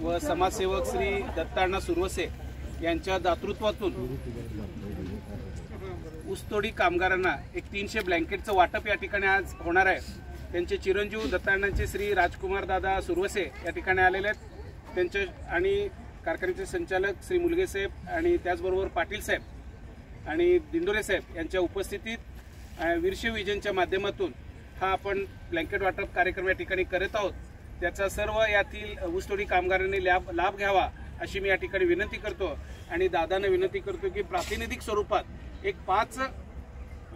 व समाजसेवक श्री दत्ताअण्णा सुरवसे यांच्या दातृत्वातून ऊसतोडी कामगारांना एक 300 ब्लँकेटचं वाटप या ठिकाणी आज होणार आहे। त्यांचे चिरंजीव दत्ताअण्णांचे श्री राजकुमार दादा सुरवसे या ठिकाणी आलेले आहेत। त्यांचे आणि कारखान्याचे संचालक श्री मुलगे साहेब आणि त्याचबरोबर पाटील साहेब आणि दिंडोरे साहेब यांच्या उपस्थितीत वीरशैव विजनच्या माध्यमातून हा आपण ब्लँकेट वाटप कार्यक्रम या ठिकाणी करत आहोत। त्याचा सर्व यातील ऊसतोडी कामगारांनी लाभ घ्यावा अशी मी या ठिकाणी विनंती करतो आणि दादांना विनंती करतो की प्रातिनिधिक स्वरूपात एक 5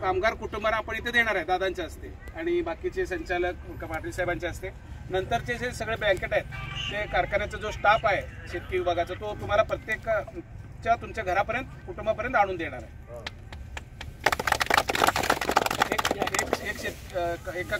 कामगार कुटुंबांना आपण इथे देणार आहे दादांच्या हस्ते आणि बाकीचे संचालक पाटील साहेबांच्या हस्ते। नंतरचे जे सगळे ब्लँकेट आहेत ते कारखान्याचा जो स्टाफ आहे शेतकी विभागाचा तो तुम्हाला प्रत्येकच्या तुमच्या घरापर्यंत कुटुंबापर्यंत आणून देणार आहे। एका